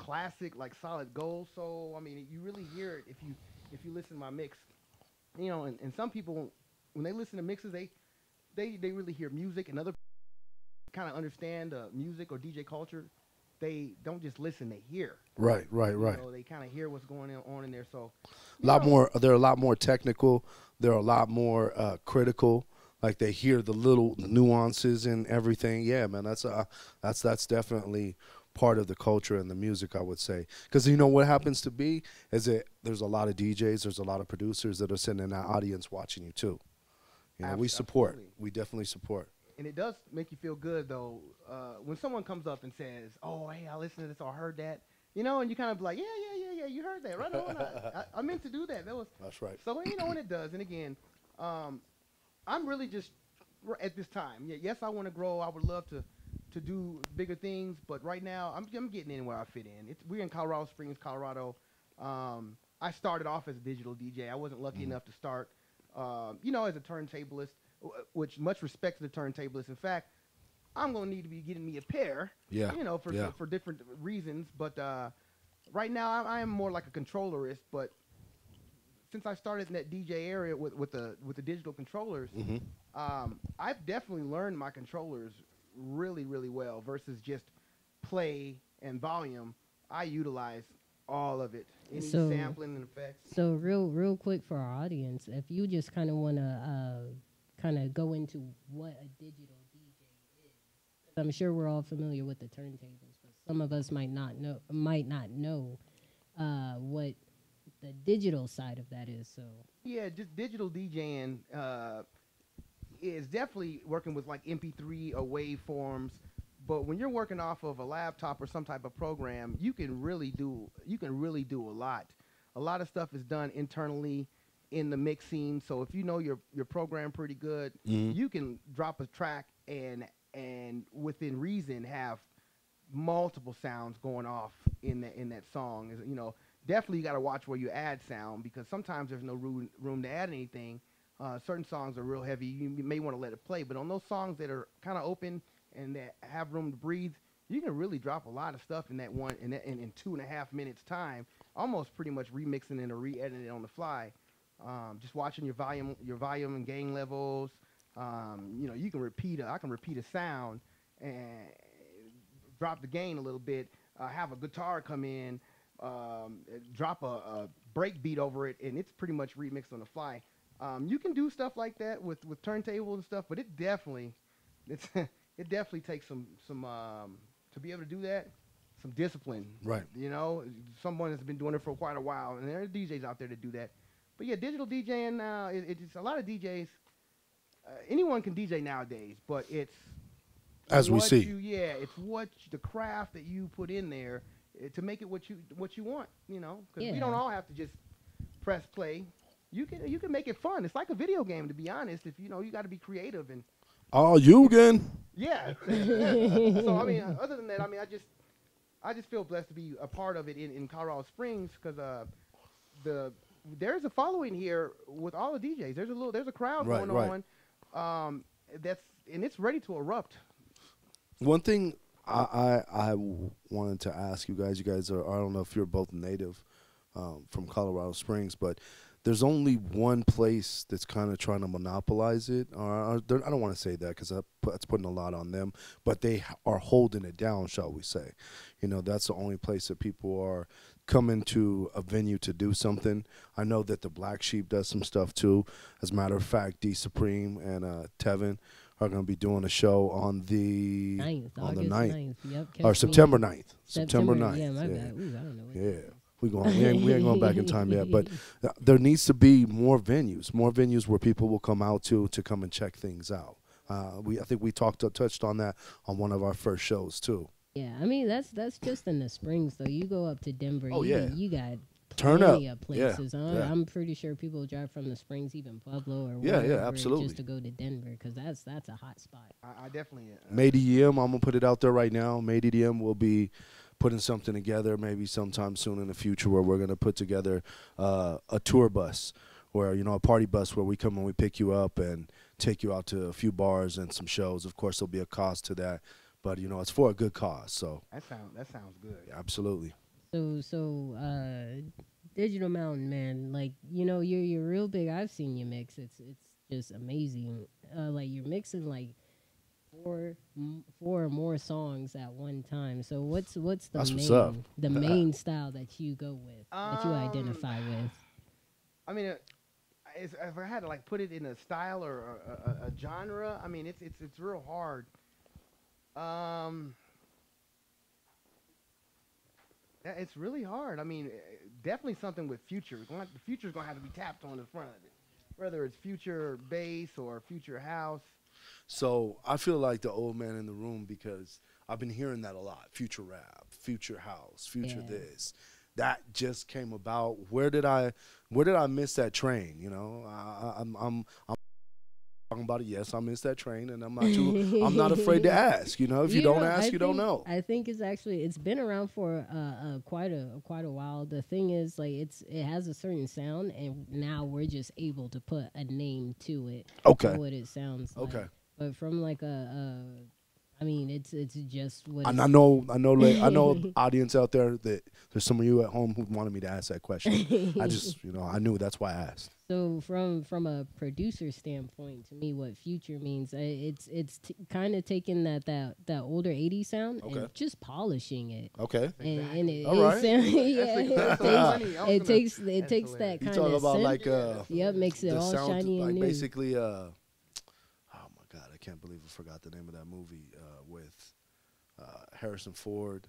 classic, like solid gold soul. I mean, you really hear it if you listen to my mix. You know, and some people when they listen to mixes, they really hear music, and other kind of understand music or DJ culture. They don't just listen; they hear. Right, right, You right. know, they kind of hear what's going on in there. So, A you lot know, more. They're a lot more technical. They're a lot more critical. Like they hear the little nuances and everything. Yeah, man. That's definitely part of the culture and the music, I would say. Because you know what happens to be is that there's a lot of DJs, there's a lot of producers that are sitting in that audience watching you too. You know, we support. absolutely. We definitely support. And it does make you feel good though when someone comes up and says, "Oh, hey, I listened to this or I heard that," you know, and you kind of be like, "Yeah, yeah, yeah, yeah, you heard that, right on. I meant to do that. That was That's right. so." You know, when it does, and again, um, I'm really just at this time. Yeah, yes, I want to grow. I would love to do bigger things, but right now, I'm getting in where I fit in. We're in Colorado Springs, Colorado. I started off as a digital DJ. I wasn't lucky enough to start, you know, as a turntablist, which much respect to the turntablist. In fact, I'm gonna need to be getting me a pair, Yeah. you know, Yeah. for different reasons. But right now, I am more like a controllerist. But since I started in that DJ area with the digital controllers, Hmm. I've definitely learned my controllers really really well versus just play and volume. I utilize all of it, any So, sampling and effects. so real quick for our audience, if you just kind of want to kind of go into what a digital DJ is, 'cause I'm sure we're all familiar with the turntables, but some of us might not know what the digital side of that is. So, Yeah, just digital DJing is definitely working with like MP3 or waveforms. But when you're working off of a laptop or some type of program, you can really do a lot. A lot of stuff is done internally in the mixing. So if you know your program pretty good, Hmm. you can drop a track and within reason have multiple sounds going off in that song. You know, definitely you got to watch where you add sound because sometimes there's no room to add anything. Certain songs are real heavy. You may want to let it play, but on those songs that are kind of open and that have room to breathe, you can really drop a lot of stuff in that one in 2.5 minutes time, almost pretty much remixing it or re-editing it on the fly. Just watching your volume and gain levels. You know, you can I can repeat a sound and drop the gain a little bit. Have a guitar come in, drop a break beat over it, and it's pretty much remixed on the fly. You can do stuff like that with turntables and stuff, but it's it definitely takes some to be able to do that, some discipline. Right. You know, someone has been doing it for quite a while, and there are DJs out there that do that. But yeah, digital DJing now, it's a lot of DJs. Anyone can DJ nowadays, but it's As we what see. it's the craft that you put in there to make it what you want. You know, because we Yeah. don't all have to just press play. You can make it fun. It's like a video game, to be honest. If you know, you got to be creative and Oh, you again? yeah. So I mean, other than that, I mean, I just feel blessed to be a part of it in Colorado Springs because there's a following here with all the DJs. There's a crowd Right, going right. on. And it's ready to erupt. One thing I wanted to ask you guys. You guys are. I don't know if you're both native from Colorado Springs, but there's only one place that's kind of trying to monopolize it. Or I don't want to say that because that's putting a lot on them, but they are holding it down, shall we say? You know, that's the only place that people are coming to a venue to do something. I know that the Black Sheep does some stuff too. As a matter of fact, D Supreme and Tevin are going to be doing a show on the 9th, on the August 9th 9th. Yep. or catch me. September 9th. September 9th. Yeah, my bad. Ooh, I don't know. What Yeah. We ain't going back in time yet, but there needs to be more venues where people will come out to come and check things out. I think we touched on that on one of our first shows too. Yeah, I mean that's just in the springs though. You go up to Denver, Oh, yeah. you got Turn up. plenty of places. Yeah. I'm pretty sure people drive from the springs, even Pueblo or Yeah, wherever, absolutely. just to go to Denver because that's a hot spot. I definitely. Made EDM, I'm gonna put it out there right now. Made EDM will be putting something together maybe sometime soon in the future where we're gonna put together a tour bus, where a party bus where we come and we pick you up and take you out to a few bars and some shows. Of course, there'll be a cost to that, but it's for a good cause. So That sounds good. yeah, absolutely. Digital Mountain, man, like, you know, you're real big. I've seen you mix. It's just amazing. Like, you're mixing like four or more songs at one time. So what's the That's what's up. the main style that you go with, that you identify with? I mean, if I had to like put it in a style or a genre, I mean, it's real hard. It's really hard. I mean, definitely something with future. The future's gonna have to be tapped on the front of it, whether it's future bass or future house. So I feel like the old man in the room because I've been hearing that a lot. Future rap, future house, future this. That just came about. Where did I miss that train? You know, I'm talking about it. Yes, I missed that train, and I'm not afraid to ask. You know, if you don't ask, you don't know. I think it's been around for quite a while. The thing is, like, it has a certain sound, and now we're just able to put a name to it. Okay. To what it sounds like. Okay. But from like I mean, it's just what. And I know, audience out there that there's some of you at home who wanted me to ask that question. I just, I knew that's why I asked. So from a producer standpoint, to me, what future means, it's kind of taking that older '80s sound and just polishing it. Okay. And it, all right. It takes that kind of. You talk about like makes it all sound, shiny and like new. basically oh my God, I can't believe I forgot the name of that movie with Harrison Ford.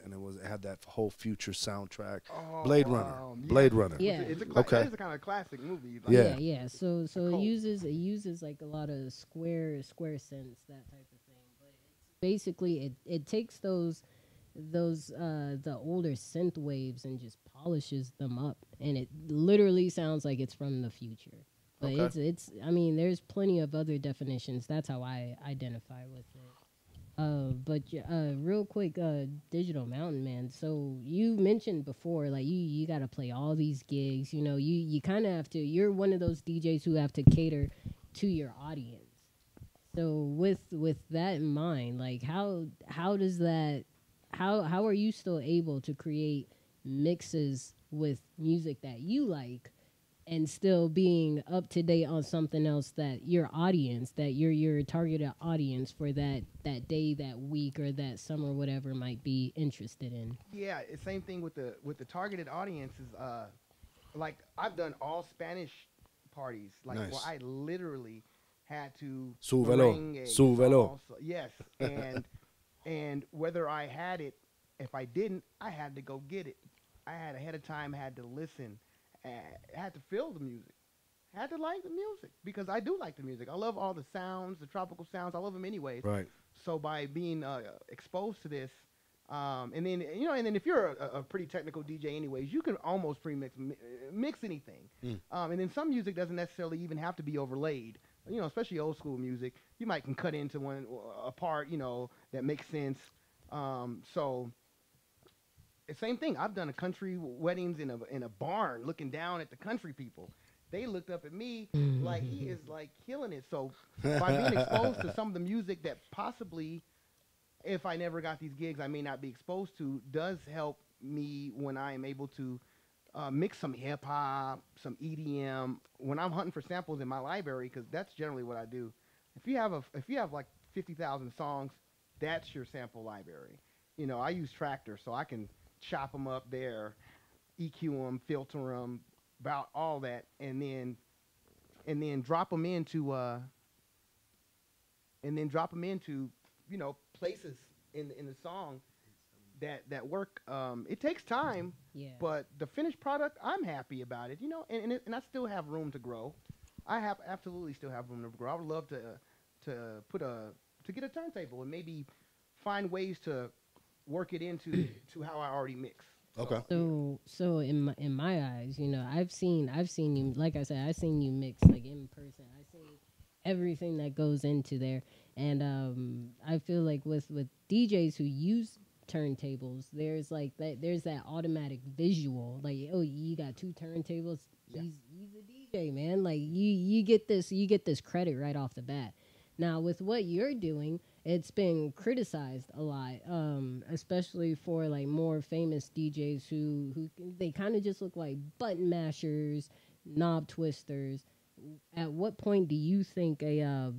And it had that whole future soundtrack. Blade Runner. Blade Runner. Yeah. It's a kind of classic movie. Like, yeah. So it uses like a lot of square sense, that type of thing. But it's basically it takes those the older synth waves and just polishes them up, and it literally sounds like it's from the future. But it's I mean, there's plenty of other definitions. That's how I identify with it. But real quick, Digital Mountain, man. So you mentioned before, like you got to play all these gigs. You know, you kind of have to. You're one of those DJs who have to cater to your audience. So with that in mind, like how does that? How are you still able to create mixes with music that you like, and still being up to date on something else that your audience, that your targeted audience for that day, that week, or that summer, whatever, might be interested in? Yeah, same thing with the targeted audiences. Like I've done all Spanish parties. Like nice. where I literally had to Súbelo. Yes, and whether I had it, if I didn't, I had to go get it. I had ahead of time had to listen. I had to feel the music. I had to like the music because I do like the music. I love all the sounds, the tropical sounds. I love them anyways. Right. So by being exposed to this, and then if you're a pretty technical DJ anyways, you can almost mix anything. And then some music doesn't necessarily even have to be overlaid. Especially old school music, you might can cut into a part that makes sense. So. Same thing. I've done a country weddings in a barn, looking down at the country people. They looked up at me like he is like killing it. So by being exposed to some of the music that possibly, if I never got these gigs, I may not be exposed to, does help me when I am able to mix some hip hop, some EDM when I'm hunting for samples in my library, because that's generally what I do. If you have like 50,000 songs, that's your sample library. I use Tractor, so I can chop them up there, EQ them, filter them, about all that, and then drop them into places in the song that work. It takes time, but the finished product, I'm happy about it. And I still have room to grow. I absolutely still have room to grow. I would love to get a turntable and maybe find ways to work it into how I already mix. Okay. So in my eyes, I've seen you, like I said, I've seen you mix like in person. I've seen everything that goes into there, and I feel like with DJs who use turntables, there's that automatic visual, like, oh, you got two turntables. Yeah. He's a DJ, man. Like you get this credit right off the bat. Now with what you're doing, it's been criticized a lot, especially for like more famous DJs who they kind of just look like button mashers, knob twisters. At what point do you think a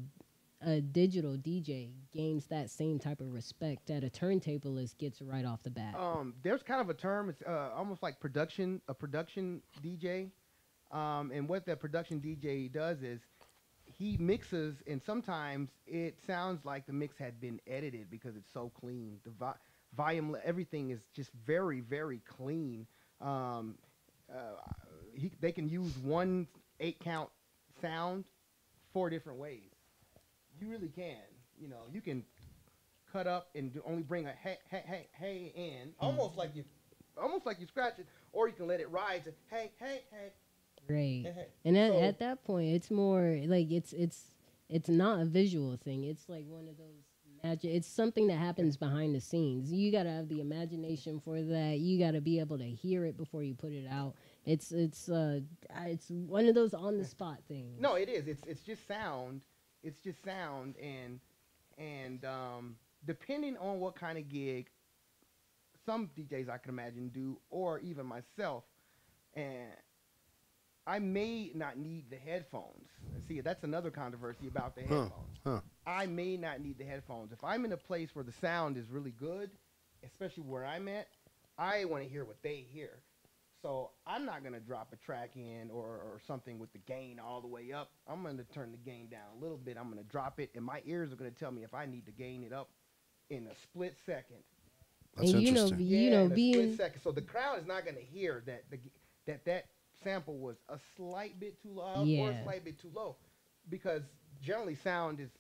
digital DJ gains that same type of respect that a turntablist gets right off the bat? There's kind of a term. It's almost like a production DJ. And what that production DJ does is he mixes, and sometimes it sounds like the mix had been edited because it's so clean. The volume, everything is just very, very clean. They can use one 8-count sound 4 different ways. You really can. You know, you can cut up and only bring a hey in, almost like you scratch it, or you can let it ride to hey. Right. Hey. And at that point, it's more like it's not a visual thing. It's like one of those magic. It's something that happens behind the scenes. You gotta have the imagination for that. You gotta be able to hear it before you put it out. It's one of those on the spot things. No, it is. It's just sound. It's just sound, and depending on what kind of gig some DJs I can imagine do, or even myself, and I may not need the headphones. See, that's another controversy about the headphones. I may not need the headphones. If I'm in a place where the sound is really good, especially where I'm at, I want to hear what they hear. So I'm not going to drop a track in or something with the gain all the way up. I'm going to turn the gain down a little bit. I'm going to drop it, and my ears are going to tell me if I need to gain it up in a split second. That's and interesting. In a split second. So the crowd is not going to hear that sample was a slight bit too loud or a slight bit too low, because generally sound is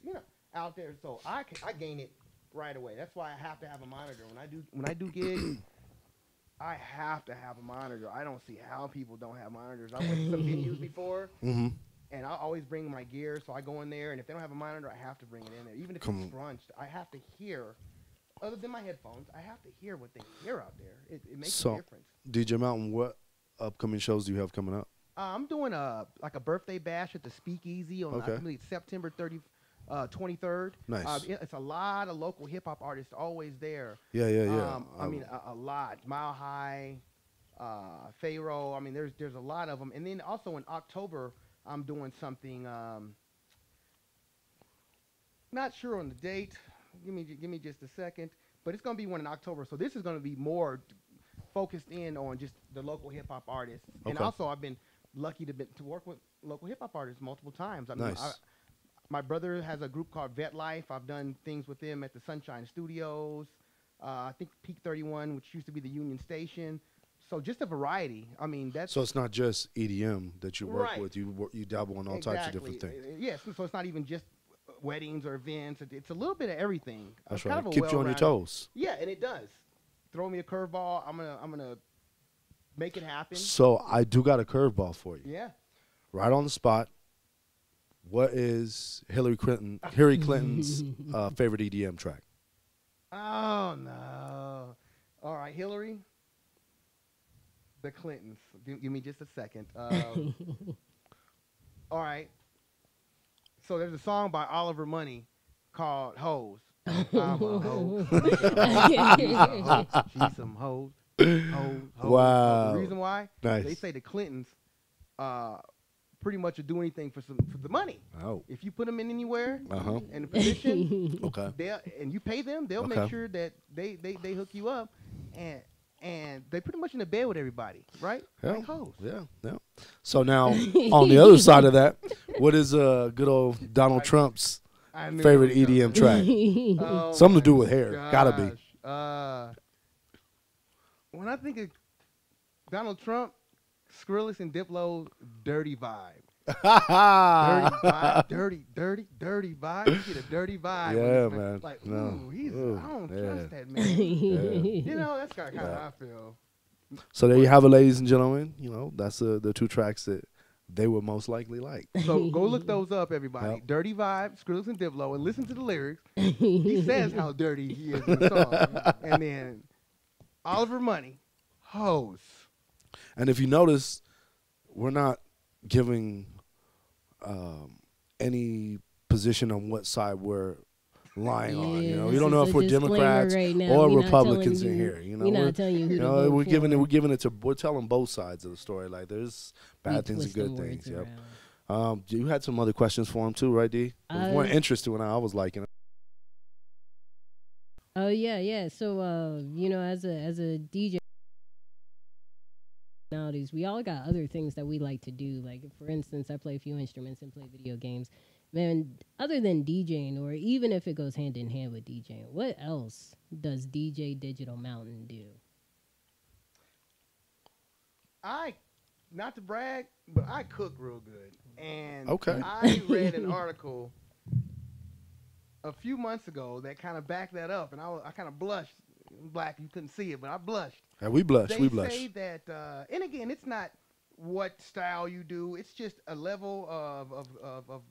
out there. So I gain it right away. That's why I have to have a monitor when I do gigs. I have to have a monitor. I don't see how people don't have monitors. I went to some venues before, and I always bring my gear, so I go in there, and if they don't have a monitor, I have to bring it in there. Even if it's scrunched, I have to hear, other than my headphones, I have to hear what they hear out there. It makes a difference. DJ Mountain, what upcoming shows do you have coming up? I'm doing a birthday bash at the Speakeasy on I believe September 23rd. Nice. It's a lot of local hip hop artists always there. Yeah. I mean, a lot. Mile High, Pharaoh. I mean, there's a lot of them. And then also in October, I'm doing something. Not sure on the date. Give me just a second. But it's gonna be one in October. So this is gonna be more focused in on just the local hip hop artists. And also, I've been lucky to work with local hip hop artists multiple times. I mean, my brother has a group called Vet Life. I've done things with them at the Sunshine Studios. I think Peak 31, which used to be the Union Station. So just a variety. I mean, that's so it's not just EDM that you work with. You dabble in all types of different things. Yes, so it's not even just weddings or events. It's a little bit of everything. That's right. Kind of keeps you on your toes. Yeah, and it does. Throw me a curveball. I'm gonna make it happen. So I do got a curveball for you. Yeah. Right on the spot. What is Hillary Clinton's favorite EDM track? Oh no! All right, Hillary. The Clintons. Give me just a second. All right. So there's a song by Oliver Money called "Hoes." I'm a hoe. She's some hoes. Hoes. Wow. The reason why? Nice. They say the Clintons pretty much will do anything for the money. Oh. If you put them in anywhere in a position, okay, and you pay them, they'll make sure that they hook you up, and they pretty much in the bed with everybody, right? Yeah. Like hoes. Yeah. So now on the other side of that, what is good old Donald Trump's favorite EDM track? Something to do with hair. Gotta be. When I think of Donald Trump, Skrillex and Diplo, dirty vibe. Dirty vibe. You get a dirty vibe. Yeah, man. Like, I don't trust that man. You know, that's kind of how I feel. So there you have it, ladies and gentlemen. You know, that's the two tracks that they would most likely like. So go look those up, everybody. Yep. Dirty Vibe, Skrillex and Diplo, and listen to the lyrics. He says how dirty he is in the song. And then Oliver Money, hoes. And if you notice, we're not giving any position on what side we're lying on. Yeah, We this don't is know a if we're disclaimer Democrats right now. or We not telling Republicans in you- here. we not telling you who to vote we're giving it. for. We're telling both sides of the story. Like there's We bad things and twist good them things. words Yep. around. You had some other questions for him too, right, D? It was more interesting when I was liking it. Oh yeah. So as a DJ nowadays, we all got other things that we like to do. Like for instance, I play a few instruments and play video games. Man, other than DJing, or even if it goes hand in hand with DJing, what else does DJ Digital Mountain do? I, not to brag, but I cook real good. And Okay. I read an article a few months ago that kind of backed that up, and I kind of blushed. Black, you couldn't see it, but I blushed. Yeah, we blush. They We blush. say that, and again, it's not what style you do. It's just a level of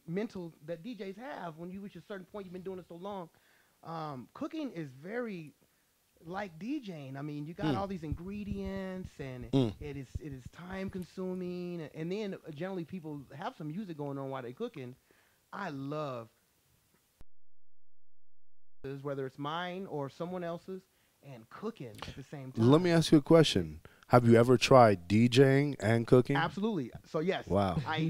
mental that DJs have when you reach a certain point. You've been doing it so long. Cooking is very like DJing. I mean, you got all these ingredients, and it is time consuming. And then generally people have some music going on while they're cooking. I love whether it's mine or someone else's, and cooking at the same time. Let me ask you a question. Have you ever tried DJing and cooking? Absolutely. So yes. Wow. I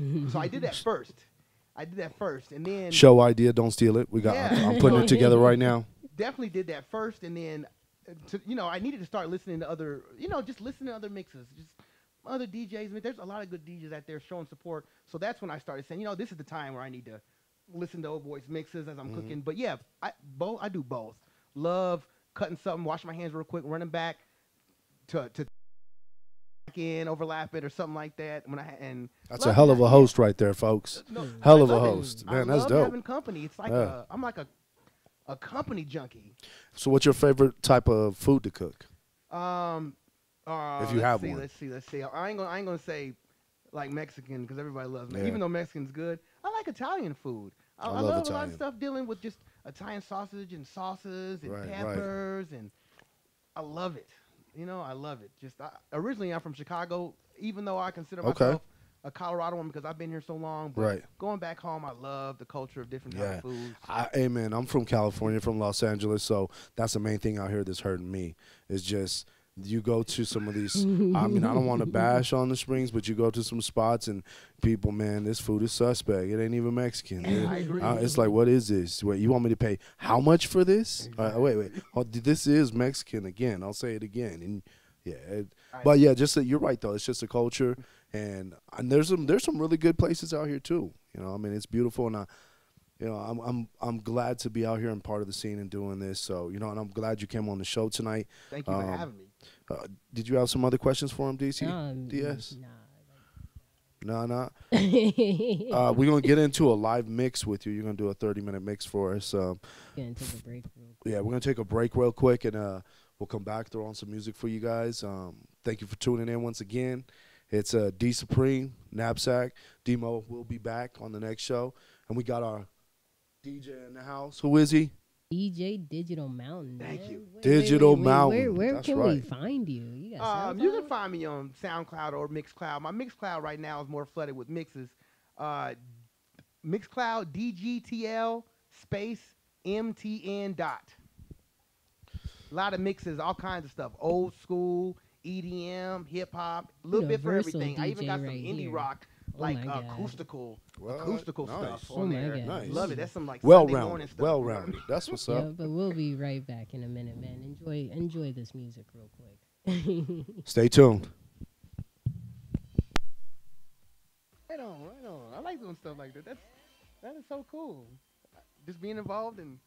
did that first. And then Show idea, don't steal it. We got. Yeah. I'm putting it together right now. definitely did that first, and then I needed to start listening to other, just listening to other mixes, just other DJs. I mean, there's a lot of good DJs out there showing support. So that's when I started saying, this is the time where I need to listen to old boys mixes as I'm cooking. But yeah, I do both. Love cutting something, wash my hands real quick, running back to in, overlap it or something like that. That's a hell of a host right there, folks. Hell of a host, man. That's love dope. having company. It's like I'm like a company junkie. So, what's your favorite type of food to cook? If you have one. Let's see. I ain't gonna say like Mexican because everybody loves me. Yeah. Even though Mexican's good, I like Italian food. I love love a lot of Italian. stuff dealing with just Italian sausage and sauces and Right, peppers, and I love it. I love it. Originally I'm from Chicago, even though I consider myself a Coloradoan because I've been here so long. But going back home, I love the culture of different types of foods. Hey, man, I'm from California, from Los Angeles, so that's the main thing out here that's hurting me is just you go to some of these, I mean, I don't want to bash on the Springs, but you go to some spots and people, man, this food is suspect. It ain't even Mexican. I agree. It's like, what is this? Wait, you want me to pay how much for this? Wait. Oh, this is Mexican again. I'll say it again. And yeah, but yeah, you're right though. It's just a culture, and there's some really good places out here too. I mean, it's beautiful, and I'm glad to be out here and part of the scene and doing this. So and I'm glad you came on the show tonight. Thank you for having me. Did you have some other questions for him, DC? DS? Nah. We're going to get into a live mix with you. You're going to do a 30-minute mix for us. Gonna take a break real quick. Yeah, we're going to take a break real quick, and we'll come back, throw on some music for you guys. Thank you for tuning in once again. It's D Supreme, Knapsack. Demo will be back on the next show. And we got our DJ in the house. Who is he? DJ Digital Mountain. Thank you. Digital Mountain. Where That's can right. we find you? You got You SoundCloud? can find me on SoundCloud or Mixcloud. My Mixcloud right now is more flooded with mixes. Mixcloud DGTL space MTN dot. A lot of mixes, all kinds of stuff. Old school, EDM, hip hop, a little bit for Universal everything. I even got DJ some right indie here. rock, Oh like my God. acoustical Nice. stuff Oh on my there. God. Nice. Love it. That's some like Sunday Well-rounded. morning stuff. Well-rounded. That's what's Yeah, up. but we'll be right back in a minute, man. Enjoy this music real quick. Stay tuned. Right on. I like doing stuff like that. That is so cool. Just being involved and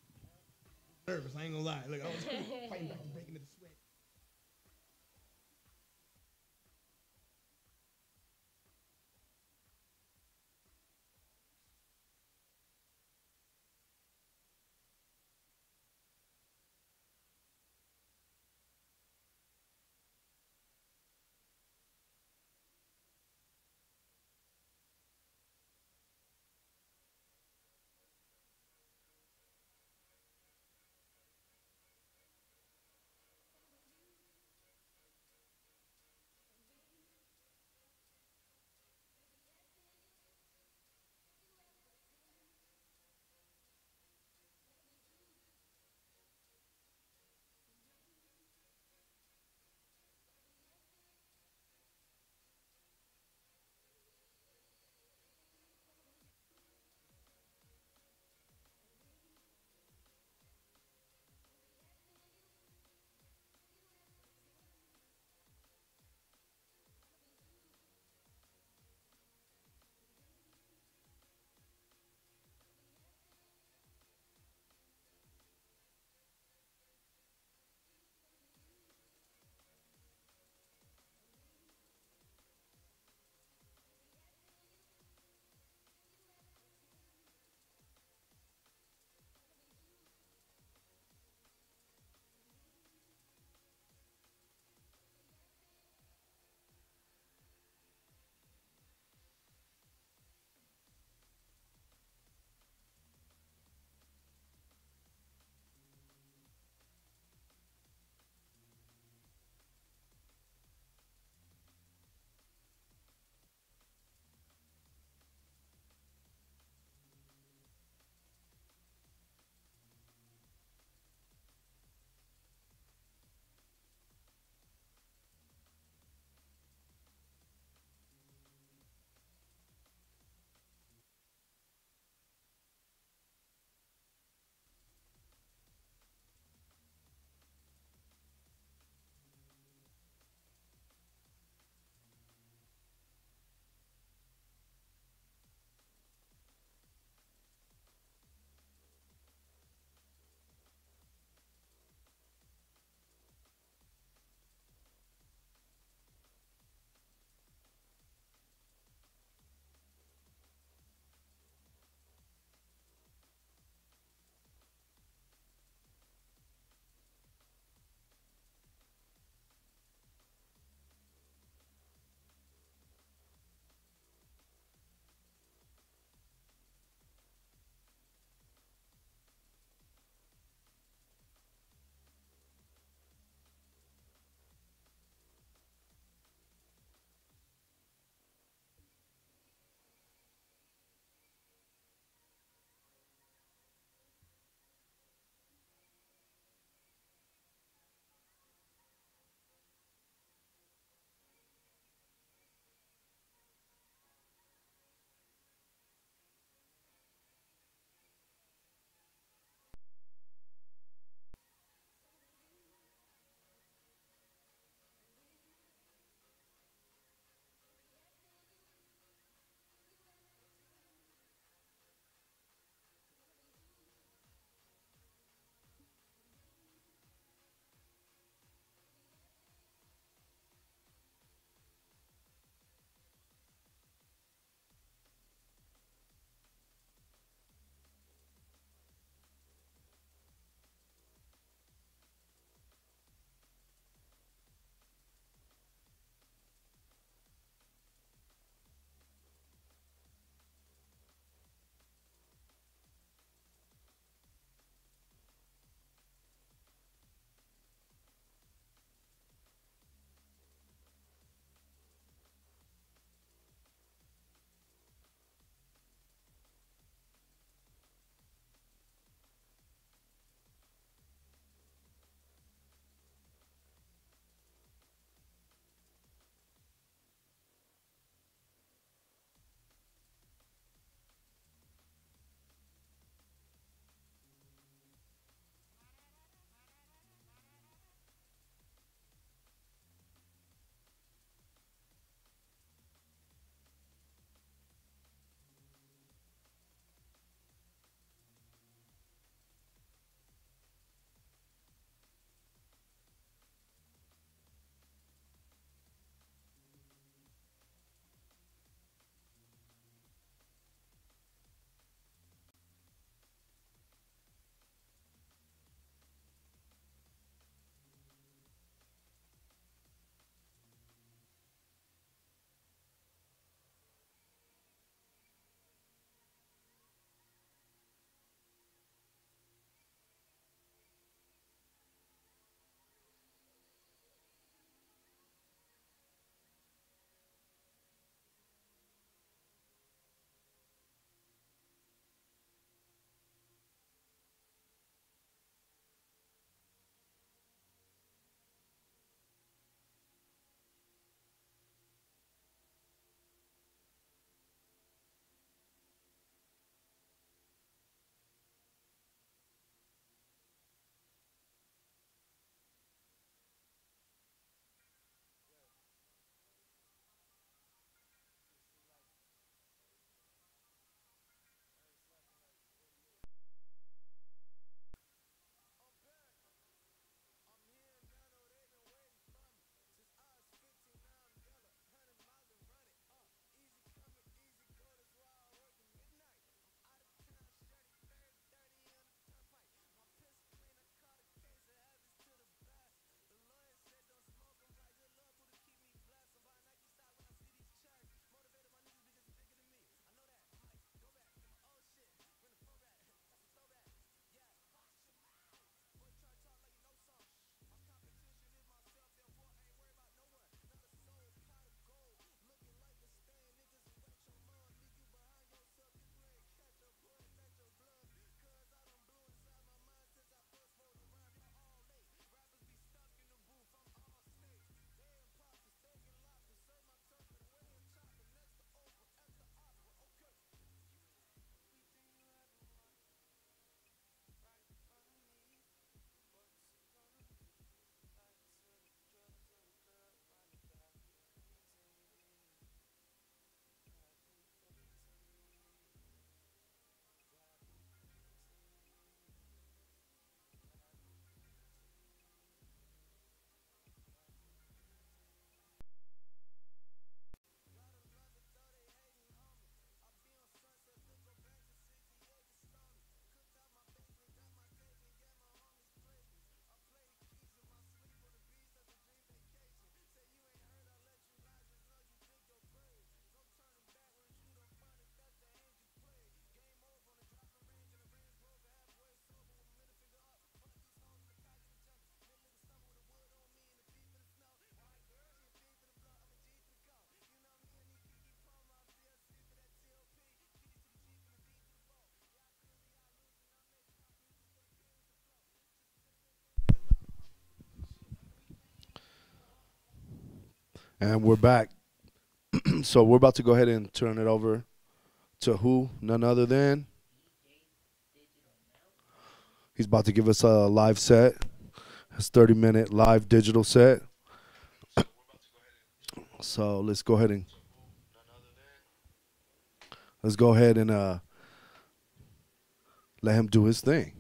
nervous. I ain't gonna lie. Look, I was fighting back and breaking into sweat. And we're back. So we're about to go ahead and turn it over to who? None other than. He's about to give us a live set. His 30-minute live digital set. So let's go ahead and let him do his thing.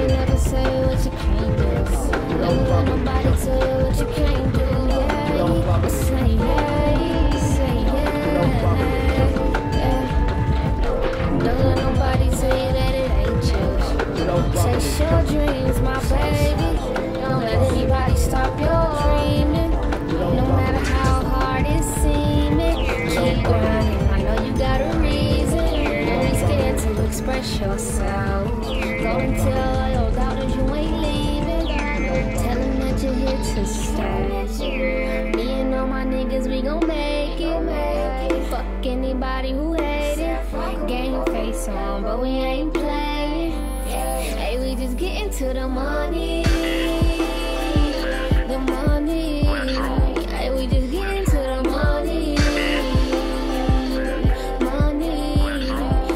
Never say what you can't do. Never let nobody tell you what you can't do. Yeah, say yeah, say yeah. Don't let nobody tell you that it ain't you. Chase your dreams, my baby. Don't let anybody stop your dreaming. No matter how hard it seems, keep grinding. I know you got a reason. Don't be scared to express yourself. Go and tell all your doubters you ain't leaving. Tell them that you're here to stay. Me and all my niggas, we gon' make it. Fuck anybody who hate it. Game face on, but we ain't playing. Hey, we just getting to the money. The money. Hey, we just getting to the money. Money.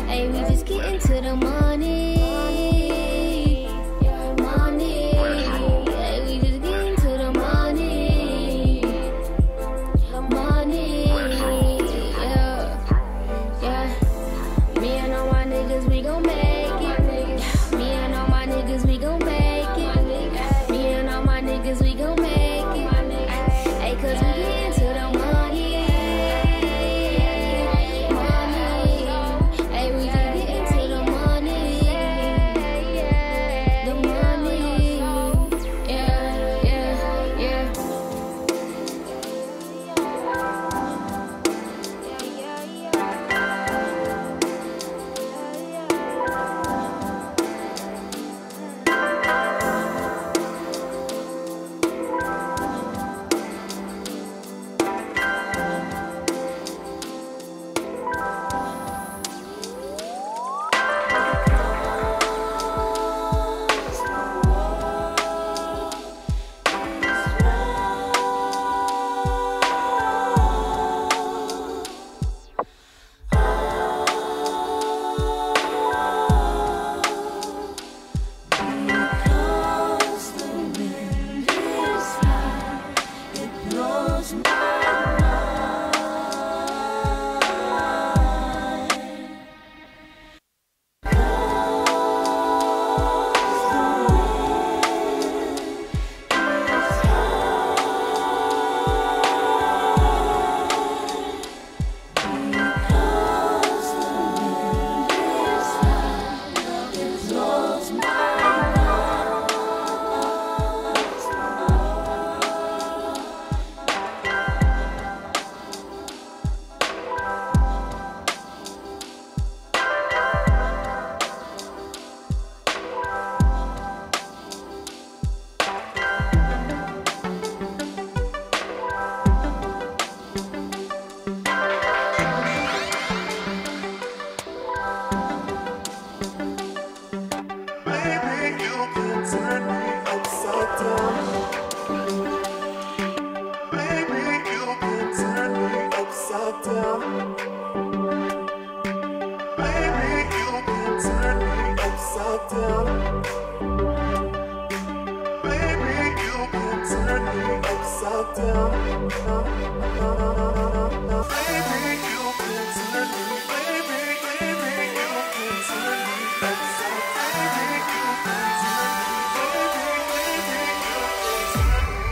Hey, we just getting to the money. We gon' make it. Me and all my niggas, we gon' make it. turn me upside down. Baby, you can turn me upside down. Baby, you can turn me upside down. Baby, you can turn me upside down. Baby, you can turn me. Baby, baby, you can turn me upside down. Baby, you can turn me. Baby, baby, you can turn me.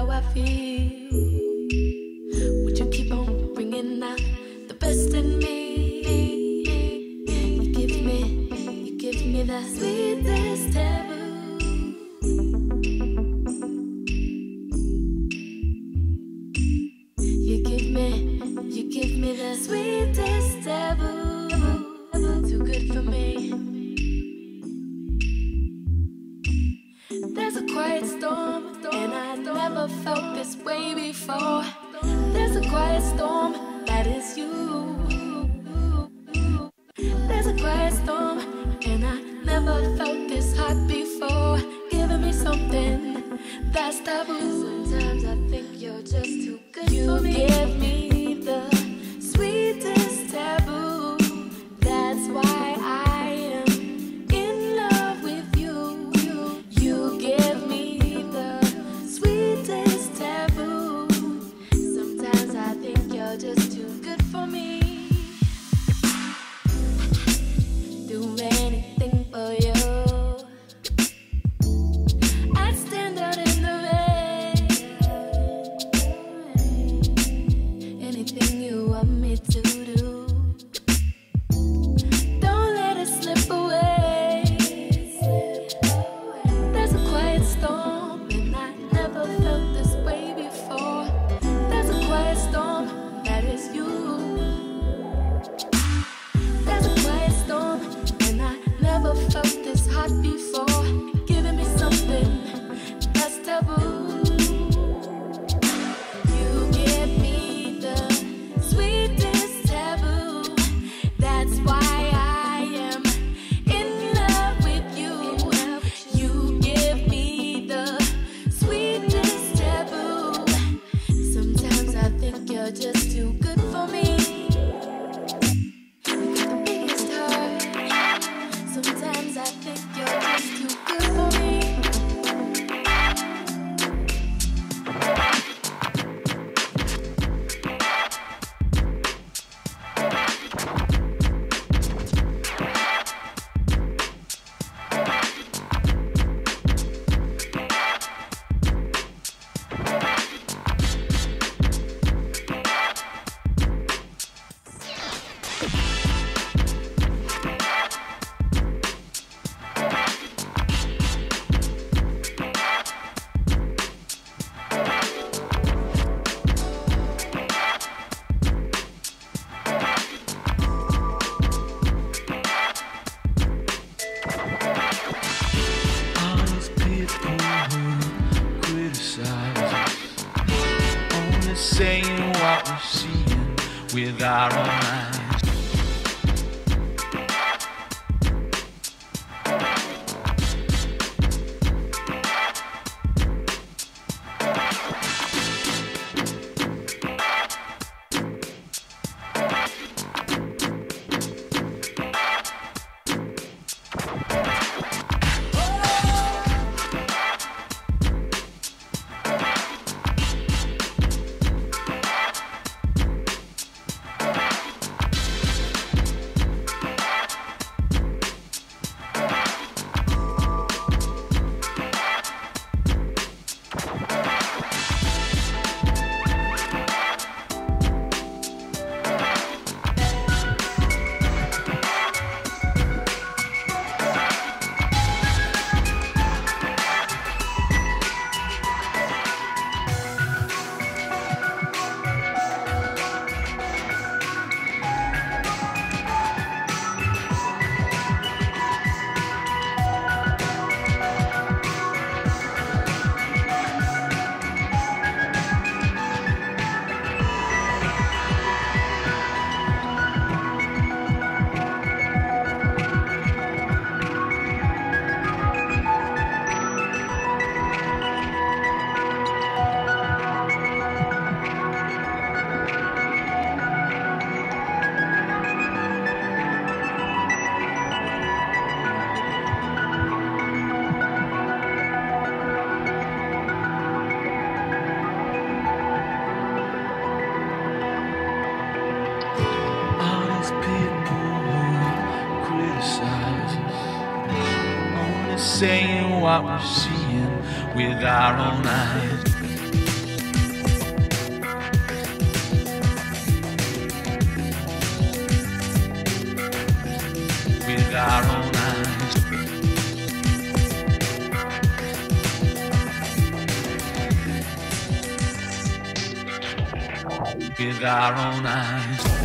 how I feel. Would you keep on bringing out the best in me? You give me that sweetest taboo. You give me the sweetest taboo. Too good for me. There's a quiet storm, and I never felt this way before. There's a quiet storm, that is you. There's a quiet storm, and I never felt this hot before. Giving me something that's taboo. Sometimes I think you're just too good for me. You give me the sweetest taboo. That's why I am in love with you. You give me the sweetest taboo. Sometimes I think you're just too good for me. Do anything for you. I'd stand out in the rain. Anything you want me to do. Don't let it slip away. There's a quiet storm, and I never felt this way before. There's a quiet storm, that is you. There's a quiet storm, and I never felt this hot before. Giving me something that's taboo. You give me the sweetest taboo. That's why I am in love with you. You give me the sweetest taboo. Sometimes I think you're just too good for me. You got the biggest heart. Sometimes I think you're just too good for me. All these people who criticize us, only saying what we're seeing with our own eyes. Saying what we're seeing with our own eyes. with our own eyes. With our own eyes.